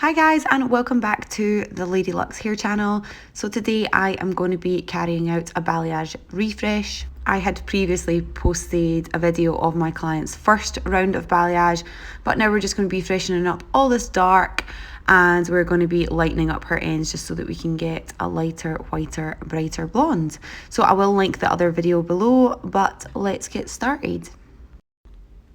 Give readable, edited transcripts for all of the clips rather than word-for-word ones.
Hi guys, and welcome back to the Lady Luxe hair channel. So today I am going to be carrying out a balayage refresh. I had previously posted a video of my client's first round of balayage, but now we're just going to be freshening up all this dark and we're going to be lightening up her ends just so that we can get a lighter, whiter, brighter blonde. So I will link the other video below, but let's get started.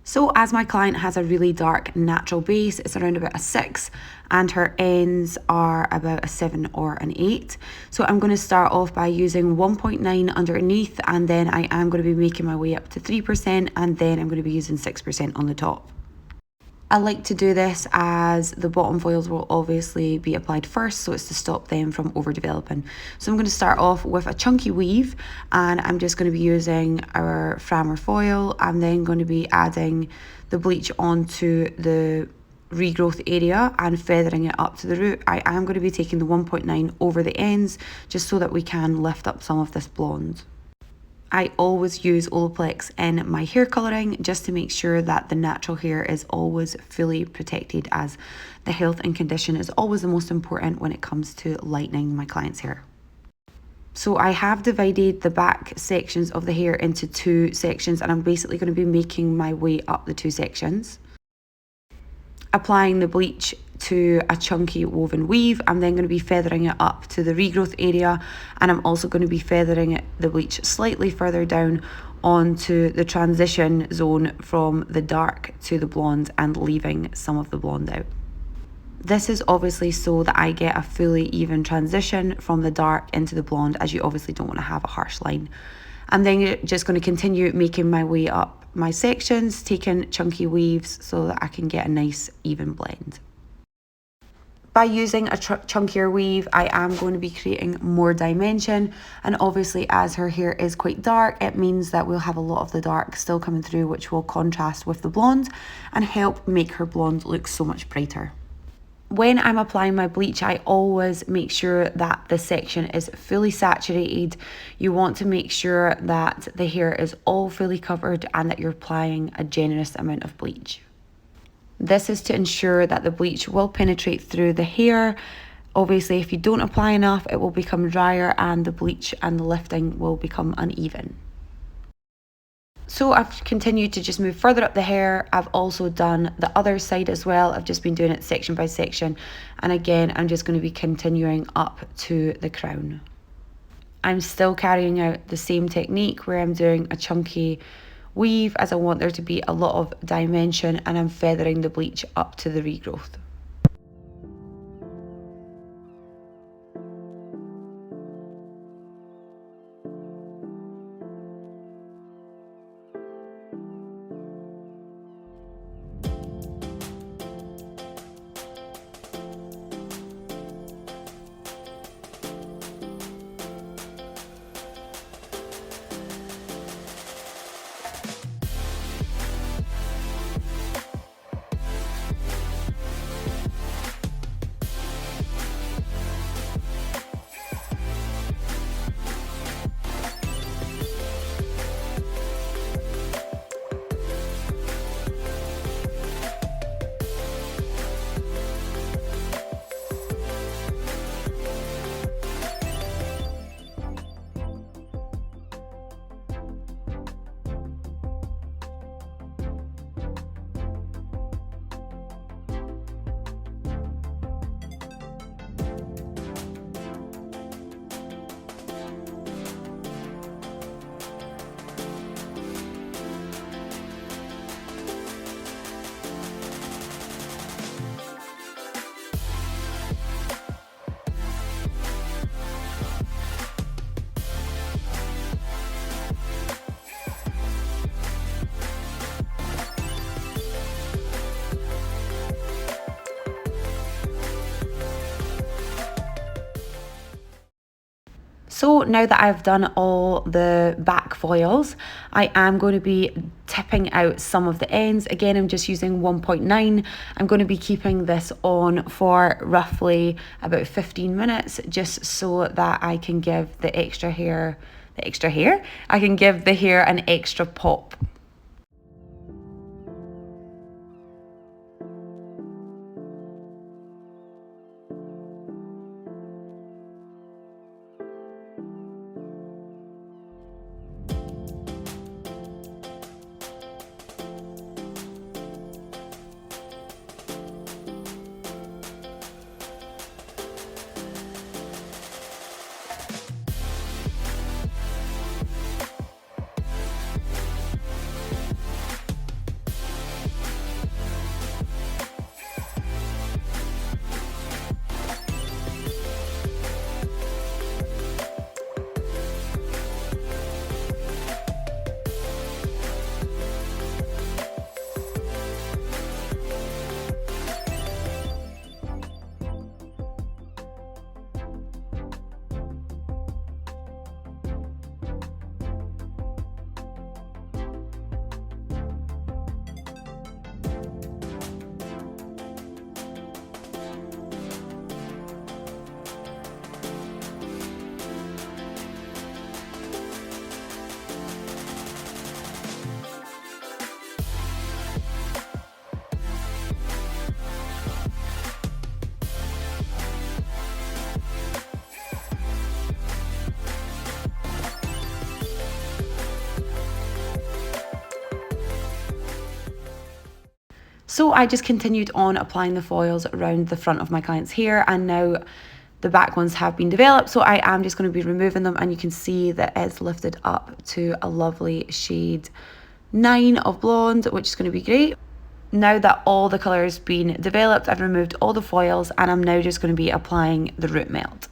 So as my client has a really dark natural base, it's around about a 6 and her ends are about a 7 or an 8. So I'm going to start off by using 1.9 underneath, and then I am going to be making my way up to 3%, and then I'm going to be using 6% on the top. I like to do this as the bottom foils will obviously be applied first, so it's to stop them from overdeveloping. So I'm going to start off with a chunky weave, and I'm just going to be using our Framer foil. I'm then going to be adding the bleach onto the regrowth area and feathering it up to the root. I am going to be taking the 1.9 over the ends just so that we can lift up some of this blonde. I always use Olaplex in my hair colouring just to make sure that the natural hair is always fully protected, as the health and condition is always the most important when it comes to lightening my client's hair. So I have divided the back sections of the hair into 2 sections, and I'm basically going to be making my way up the 2 sections. Applying the bleach to a chunky woven weave, I'm then going to be feathering it up to the regrowth area, and I'm also going to be feathering the bleach slightly further down onto the transition zone from the dark to the blonde and leaving some of the blonde out. This is obviously so that I get a fully even transition from the dark into the blonde, as you obviously don't want to have a harsh line. I'm then just going to continue making my way up my sections, taking chunky weaves so that I can get a nice even blend. By using a chunkier weave, I am going to be creating more dimension, and obviously as her hair is quite dark, it means that we'll have a lot of the dark still coming through, which will contrast with the blonde and help make her blonde look so much brighter. When I'm applying my bleach, I always make sure that the section is fully saturated. You want to make sure that the hair is all fully covered and that you're applying a generous amount of bleach. This is to ensure that the bleach will penetrate through the hair. Obviously, if you don't apply enough, it will become drier and the bleach and the lifting will become uneven. So I've continued to just move further up the hair. I've also done the other side as well. I've just been doing it section by section. And again, I'm just going to be continuing up to the crown. I'm still carrying out the same technique where I'm doing a chunky weave, as I want there to be a lot of dimension, and I'm feathering the bleach up to the regrowth. So now that I've done all the back foils, I am going to be tipping out some of the ends. Again, I'm just using 1.9. I'm going to be keeping this on for roughly about 15 minutes, just so that I can give the hair an extra pop. So I just continued on applying the foils around the front of my client's hair, and now the back ones have been developed, so I am just going to be removing them, and you can see that it's lifted up to a lovely shade 9 of blonde, which is going to be great. Now that all the colours been developed, I've removed all the foils, and I'm now just going to be applying the root melt.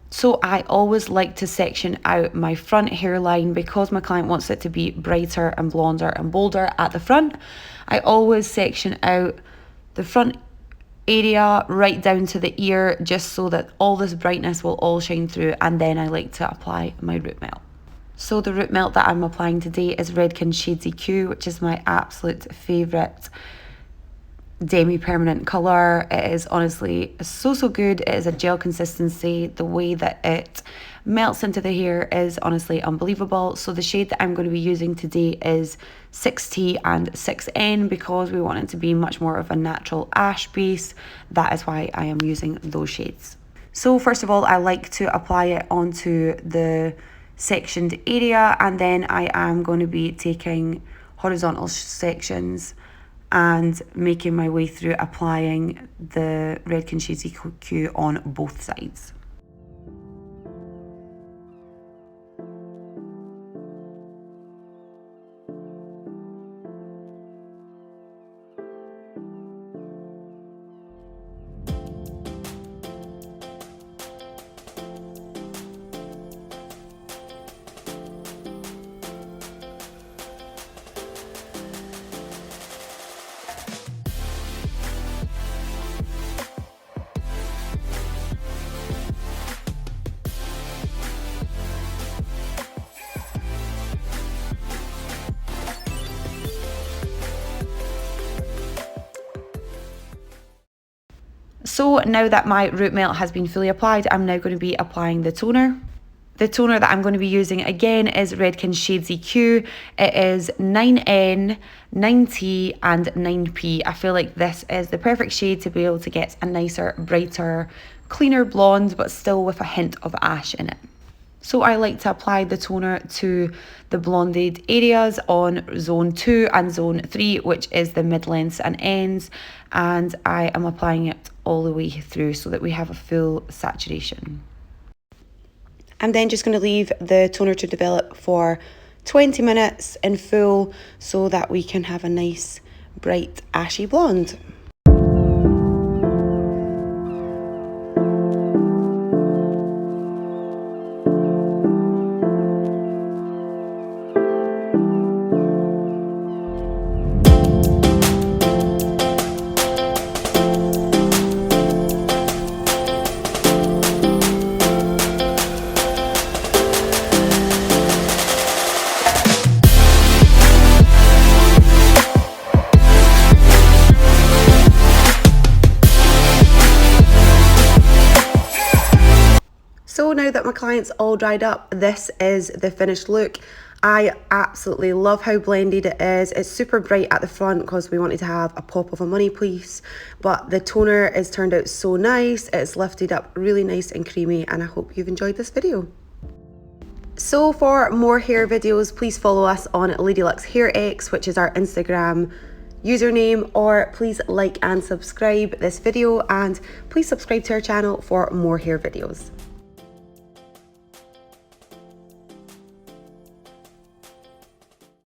So I always like to section out my front hairline because my client wants it to be brighter and blonder and bolder at the front. I always section out the front area right down to the ear, just so that all this brightness will all shine through, and then I like to apply my root melt. So the root melt that I'm applying today is Redken Shades EQ, which is my absolute favourite demi-permanent colour. It is honestly so good. It is a gel consistency. The way that it melts into the hair is honestly unbelievable. So the shade that I'm going to be using today is 6T and 6N because we want it to be much more of a natural ash base. That is why I am using those shades. So first of all, I like to apply it onto the sectioned area, and then I am going to be taking horizontal sections and making my way through applying the Redken Shades EQ on both sides. So now that my root melt has been fully applied, I'm now going to be applying the toner. The toner that I'm going to be using again is Redken Shades EQ. It is 9N, 9T and 9P. I feel like this is the perfect shade to be able to get a nicer, brighter, cleaner blonde, but still with a hint of ash in it. So I like to apply the toner to the blonded areas on zone 2 and zone 3, which is the mid-lengths and ends. And I am applying it all the way through so that we have a full saturation. I'm then just going to leave the toner to develop for 20 minutes in full so that we can have a nice, bright, ashy blonde. So now that my client's all dried up, this is the finished look. I absolutely love how blended it is. It's super bright at the front because we wanted to have a pop of a money piece, but the toner has turned out so nice. It's lifted up really nice and creamy, and I hope you've enjoyed this video. So for more hair videos, please follow us on Ladylux Hair X, which is our Instagram username, or please like and subscribe this video, and please subscribe to our channel for more hair videos.